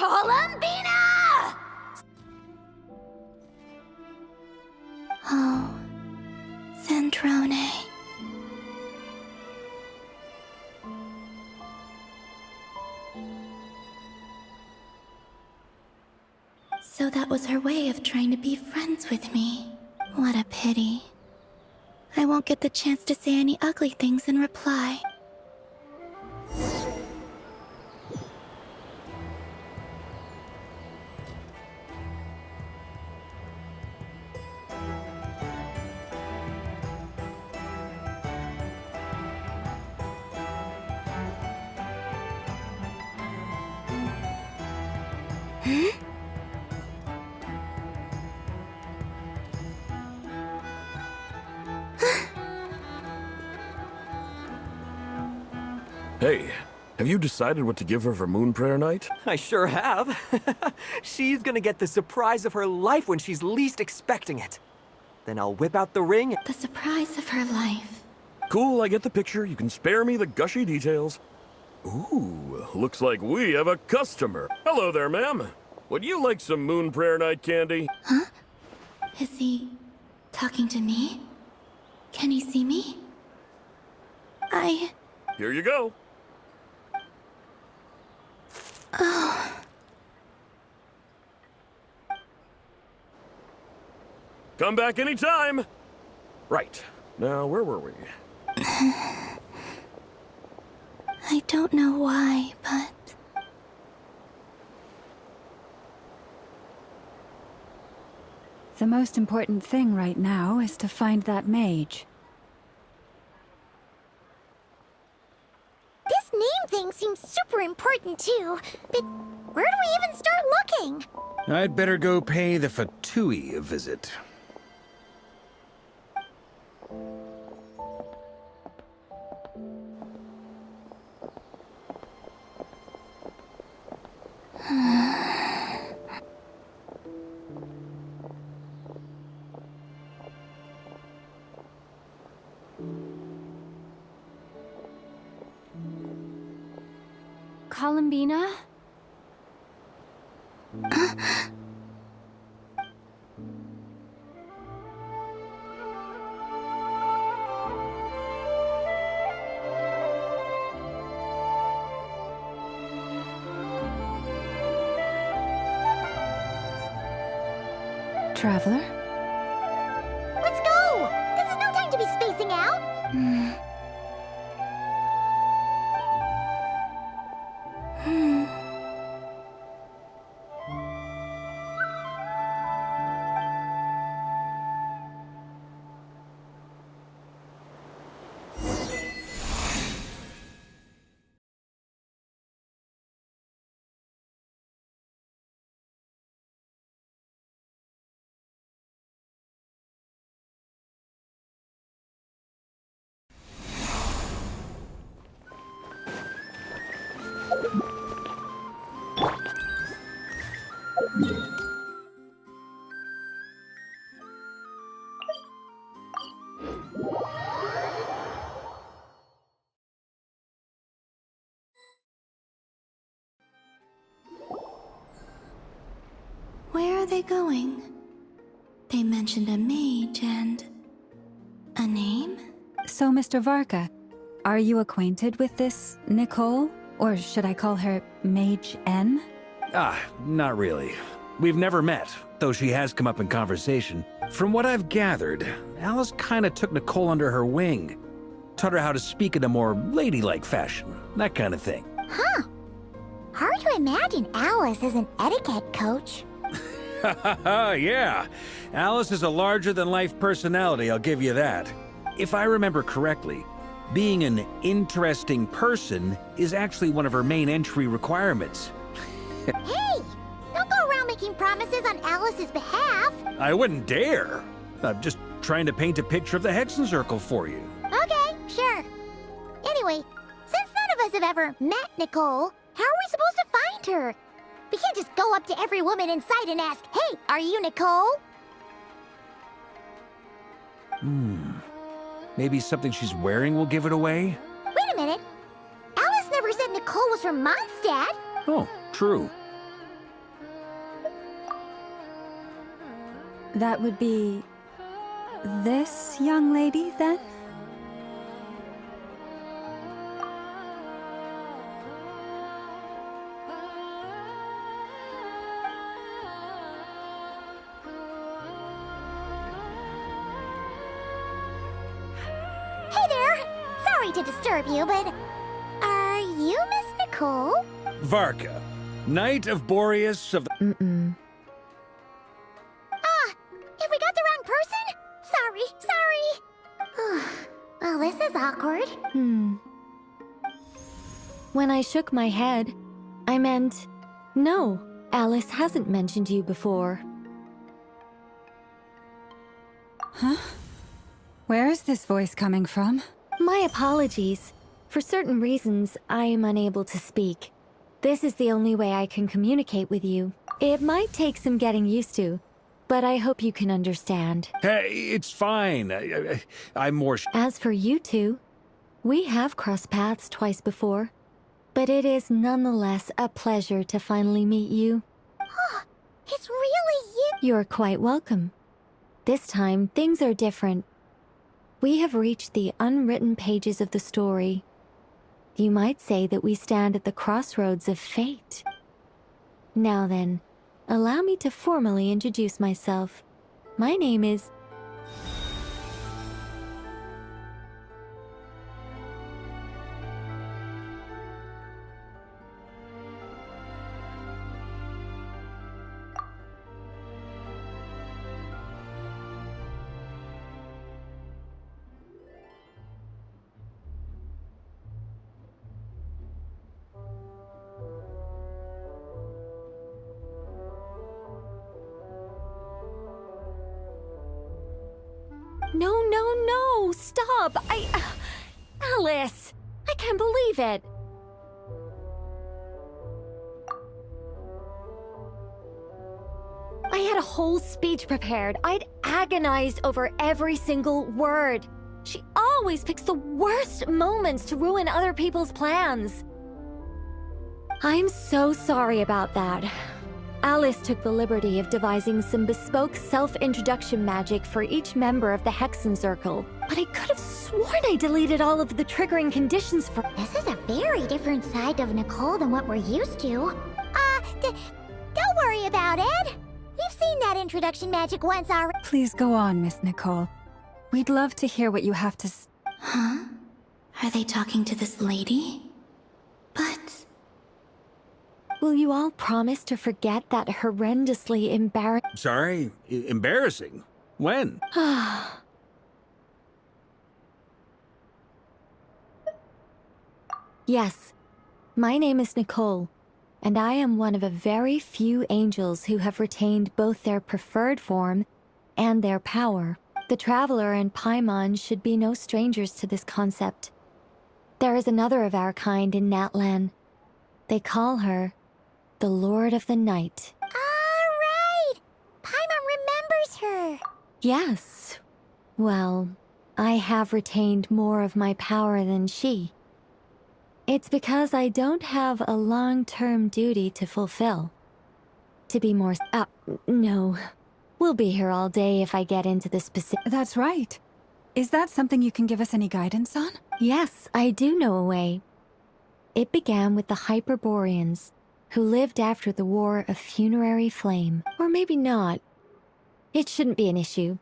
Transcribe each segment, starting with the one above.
Columbina! Oh, Centrone. So that was her way of trying to be friends with me. What a pity. I won't get the chance to say any ugly things in reply. Hey, have you decided what to give her for Moon Prayer Night? I sure have. She's gonna get the surprise of her life when she's least expecting it. Then I'll whip out the ring. The surprise of her life. Cool, I get the picture. You can spare me the gushy details. Ooh, looks like we have a customer. Hello there, ma'am. Would you like some Moon Prayer Night candy? Huh? Is he talking to me? Can he see me? Here you go. Oh. Come back anytime. Right. Now, where were we? I don't know why, but... The most important thing right now is to find that mage. This name thing seems super important too, but where do we even start looking? I'd better go pay the Fatui a visit. Columbina? Traveler? Let's go! This is no time to be spacing out! Where are they going? They mentioned a mage and... a name? So, Mr. Varka, are you acquainted with this Nicole? Or should I call her Mage N? Not really. We've never met, though she has come up in conversation. From what I've gathered, Alice kinda took Nicole under her wing. Taught her how to speak in a more ladylike fashion, that kind of thing. Huh. Hard to imagine Alice as an etiquette coach. Yeah. Alice is a larger-than-life personality, I'll give you that. If I remember correctly, being an interesting person is actually one of her main entry requirements. Hey! Don't go around making promises on Alice's behalf! I wouldn't dare. I'm just trying to paint a picture of the Hexen Circle for you. Okay, sure. Anyway, since none of us have ever met Nicole, how are we supposed to find her? We can't just go up to every woman in sight and ask, "Hey, are you Nicole?" Maybe something she's wearing will give it away? Wait a minute. Alice never said Nicole was from Mondstadt. Oh, true. That would be this young lady, then? Hey there! Sorry to disturb you, but are you Miss Nicole? Varka, Knight of Boreas of the... Mm-mm. Have we got the wrong person? Sorry. Well, this is awkward. When I shook my head, I meant, no, Alice hasn't mentioned you before. Huh? Where is this voice coming from? My apologies. For certain reasons, I am unable to speak. This is the only way I can communicate with you. It might take some getting used to, but I hope you can understand. Hey, it's fine. I'm more... As for you two, we have crossed paths twice before, but it is nonetheless a pleasure to finally meet you. It's really you. You're quite welcome. This time, things are different. We have reached the unwritten pages of the story. You might say that we stand at the crossroads of fate. Now then, allow me to formally introduce myself. My name is... No, stop! Alice! I can't believe it! I had a whole speech prepared. I'd agonized over every single word. She always picks the worst moments to ruin other people's plans. I'm so sorry about that. Alice took the liberty of devising some bespoke self-introduction magic for each member of the Hexen Circle. But I could have sworn I deleted all of the triggering conditions for... This is a very different side of Nicole than what we're used to. Don't worry about it. We've seen that introduction magic once already. Please go on, Miss Nicole. We'd love to hear what you have to Huh? Are they talking to this lady? But... Will you all promise to forget that horrendously embarrassing... Sorry? Embarrassing? When? Yes, my name is Nicole, and I am one of a very few angels who have retained both their preferred form and their power. The Traveler and Paimon should be no strangers to this concept. There is another of our kind in Natlan. They call her the Lord of the Night. Alright! Paimon remembers her. Yes. Well, I have retained more of my power than she. It's because I don't have a long-term duty to fulfill. To be more... no. We'll be here all day if I get into the specific... That's right. Is that something you can give us any guidance on? Yes, I do know a way. It began with the Hyperboreans, who lived after the War of Funerary Flame. Or maybe not. It shouldn't be an issue.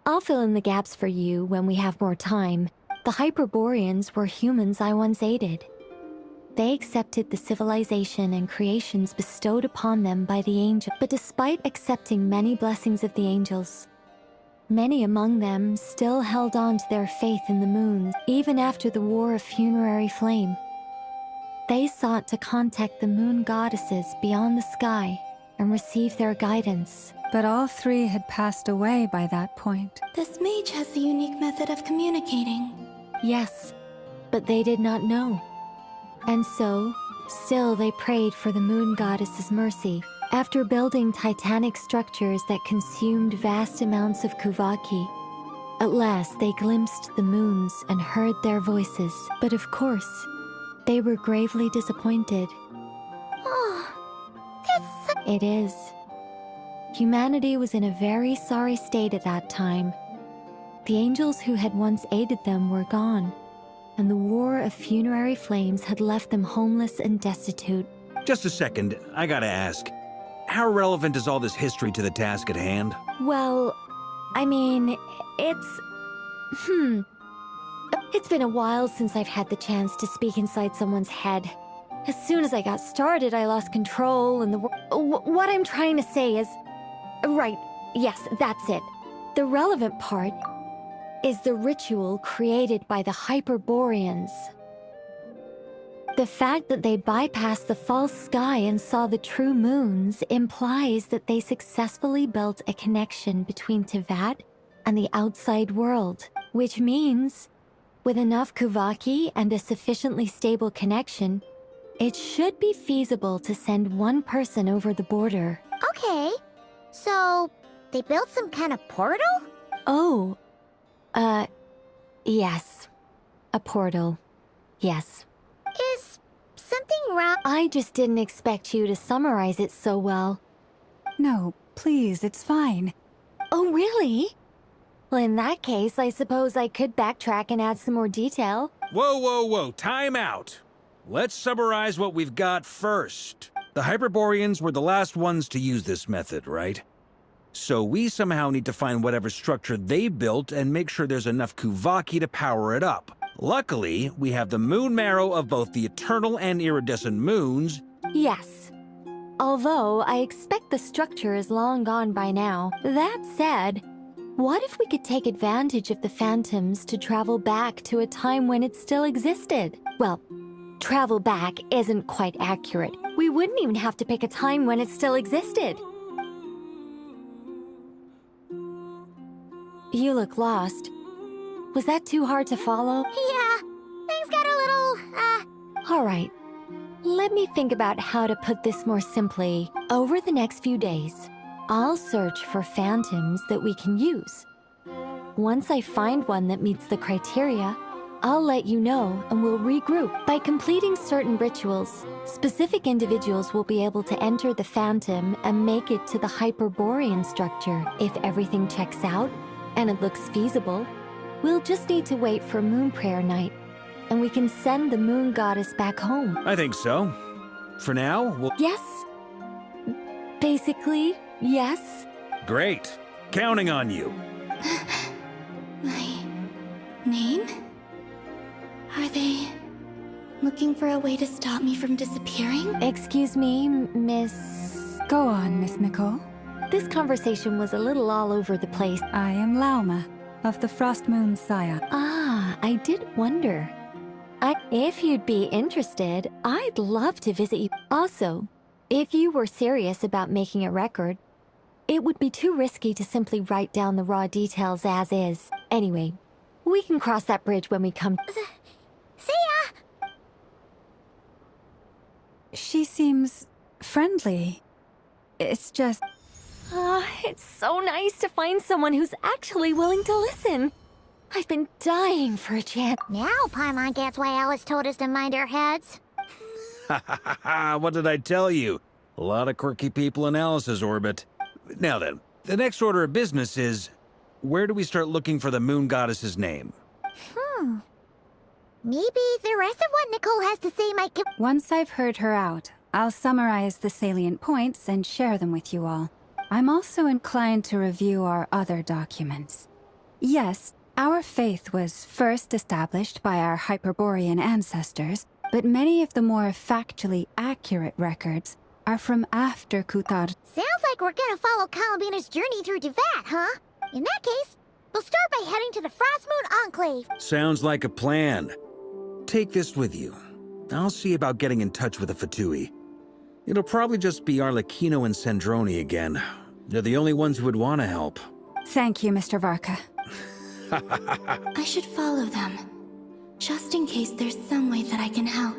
I'll fill in the gaps for you when we have more time. The Hyperboreans were humans I once aided. They accepted the civilization and creations bestowed upon them by the angel. But despite accepting many blessings of the angels, many among them still held on to their faith in the moons, even after the War of Funerary Flame. They sought to contact the moon goddesses beyond the sky and receive their guidance. But all three had passed away by that point. this mage has a unique method of communicating. Yes, but they did not know. And so, still they prayed for the moon goddess's mercy. After building titanic structures that consumed vast amounts of Kuvaki, at last they glimpsed the moons and heard their voices. But of course, they were gravely disappointed. Oh, that's so... It is. Humanity was in a very sorry state at that time. The angels who had once aided them were gone, and the war of funerary flames had left them homeless and destitute. Just a second, I gotta ask. How relevant is all this history to the task at hand? Well, I mean, it's... It's been a while since I've had the chance to speak inside someone's head. As soon as I got started, I lost control, and what I'm trying to say is... Right, yes, that's it. The relevant part is the ritual created by the Hyperboreans. The fact that they bypassed the false sky and saw the true moons implies that they successfully built a connection between Tevat and the outside world, which means, with enough Kuvaki and a sufficiently stable connection, it should be feasible to send one person over the border. Okay, so they built some kind of portal? Oh, yes. A portal. Yes. Is something wrong? I just didn't expect you to summarize it so well. No, please, it's fine. Oh, really? Well, in that case, I suppose I could backtrack and add some more detail. Whoa, time out. Let's summarize what we've got first. The Hyperboreans were the last ones to use this method, right? So we somehow need to find whatever structure they built and make sure there's enough Kuvaki to power it up. Luckily, we have the moon marrow of both the eternal and iridescent moons. Yes. Although, I expect the structure is long gone by now. That said, what if we could take advantage of the phantoms to travel back to a time when it still existed? Well, travel back isn't quite accurate. We wouldn't even have to pick a time when it still existed. You look lost. Was that too hard to follow? Yeah, things got a little, All right. Let me think about how to put this more simply. Over the next few days, I'll search for phantoms that we can use. Once I find one that meets the criteria, I'll let you know and we'll regroup. By completing certain rituals, specific individuals will be able to enter the phantom and make it to the Hyperborean structure. If everything checks out and it looks feasible, we'll just need to wait for Moon Prayer Night, and we can send the Moon Goddess back home. I think so. For now, we'll... Yes. Basically, yes. Great. Counting on you. My name? Are they looking for a way to stop me from disappearing? Excuse me, Miss... Go on, Miss Nicole. This conversation was a little all over the place. I am Lauma, of the Frost Moon Saya. Ah, I did wonder. If you'd be interested, I'd love to visit you. Also, if you were serious about making a record, it would be too risky to simply write down the raw details as is. Anyway, we can cross that bridge when we come. see ya! She seems friendly. It's just... It's so nice to find someone who's actually willing to listen. I've been dying for a chance. Now Paimon gets why Alice told us to mind our heads. What did I tell you? A lot of quirky people in Alice's orbit. Now then, the next order of business is, where do we start looking for the moon goddess's name? Maybe the rest of what Nicole has to say might give... Once I've heard her out, I'll summarize the salient points and share them with you all. I'm also inclined to review our other documents. Yes, our faith was first established by our Hyperborean ancestors, but many of the more factually accurate records are from after Kuthar. Sounds like we're gonna follow Columbina's journey through Tevat, huh? In that case, we'll start by heading to the Frost Moon Enclave. Sounds like a plan. Take this with you. I'll see about getting in touch with the Fatui. It'll probably just be Arlecchino and Sandroni again. They're the only ones who would want to help. Thank you, Mr. Varka. I should follow them, just in case there's some way that I can help.